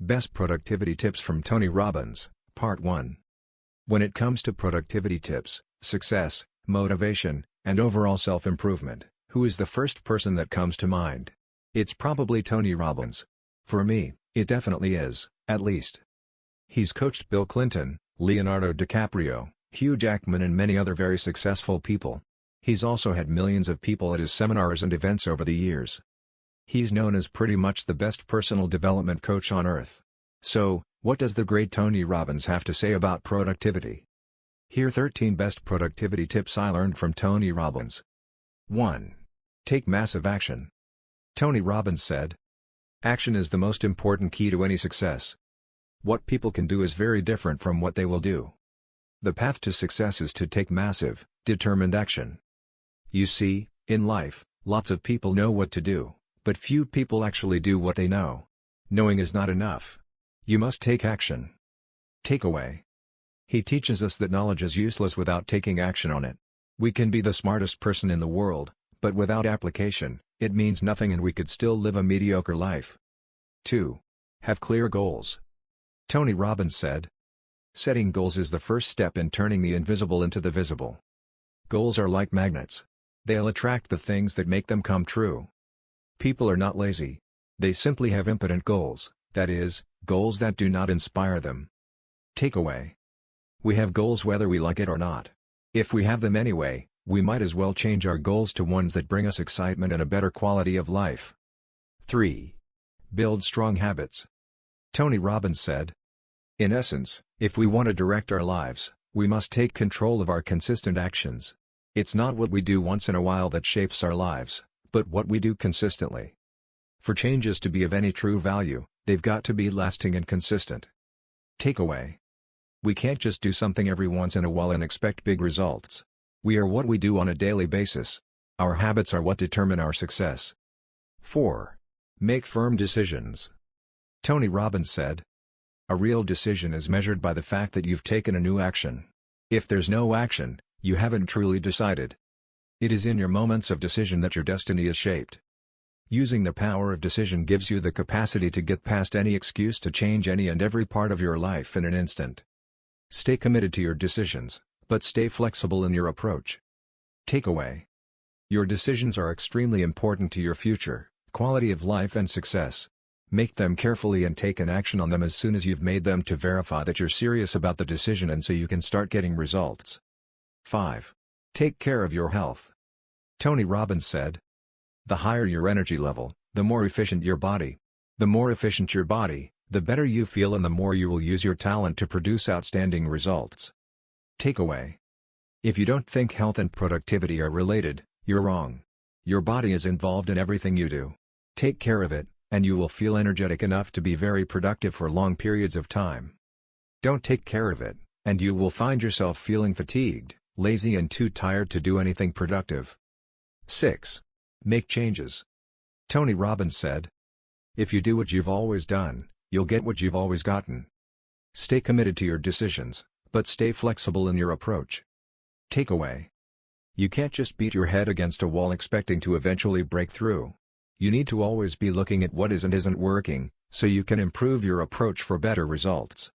Best Productivity Tips from Tony Robbins, Part 1. When it comes to productivity tips, success, motivation, and overall self-improvement, who is the first person that comes to mind? It's probably Tony Robbins. For me, it definitely is, at least. He's coached Bill Clinton, Leonardo DiCaprio, Hugh Jackman and many other very successful people. He's also had millions of people at his seminars and events over the years. He's known as pretty much the best personal development coach on earth. So, what does the great Tony Robbins have to say about productivity? Here 13 best productivity tips I learned from Tony Robbins. 1. Take massive action. Tony Robbins said, "Action is the most important key to any success. What people can do is very different from what they will do. The path to success is to take massive, determined action." You see, in life, lots of people know what to do, but few people actually do what they know. Knowing is not enough. You must take action. Takeaway. He teaches us that knowledge is useless without taking action on it. We can be the smartest person in the world, but without application, it means nothing and we could still live a mediocre life. 2. Have clear goals. Tony Robbins said, "Setting goals is the first step in turning the invisible into the visible." Goals are like magnets. They'll attract the things that make them come true. People are not lazy. They simply have impotent goals, that is, goals that do not inspire them. Takeaway. We have goals whether we like it or not. If we have them anyway, we might as well change our goals to ones that bring us excitement and a better quality of life. 3. Build strong habits. Tony Robbins said, "In essence, if we want to direct our lives, we must take control of our consistent actions. It's not what we do once in a while that shapes our lives, but what we do consistently. For changes to be of any true value, they've got to be lasting and consistent." Takeaway. We can't just do something every once in a while and expect big results. We are what we do on a daily basis. Our habits are what determine our success. 4. Make firm decisions. Tony Robbins said, "A real decision is measured by the fact that you've taken a new action. If there's no action, you haven't truly decided. It is in your moments of decision that your destiny is shaped." Using the power of decision gives you the capacity to get past any excuse to change any and every part of your life in an instant. Stay committed to your decisions, but stay flexible in your approach. Takeaway. Your decisions are extremely important to your future, quality of life and success. Make them carefully and take an action on them as soon as you've made them to verify that you're serious about the decision and so you can start getting results. 5. Take care of your health. Tony Robbins said, "The higher your energy level, the more efficient your body. The more efficient your body, the better you feel and the more you will use your talent to produce outstanding results." Takeaway. If you don't think health and productivity are related, you're wrong. Your body is involved in everything you do. Take care of it, and you will feel energetic enough to be very productive for long periods of time. Don't take care of it, and you will find yourself feeling fatigued, lazy and too tired to do anything productive. 6. Make changes. Tony Robbins said, "If you do what you've always done, you'll get what you've always gotten." Stay committed to your decisions, but stay flexible in your approach. Takeaway. You can't just beat your head against a wall expecting to eventually break through. You need to always be looking at what is and isn't working, so you can improve your approach for better results.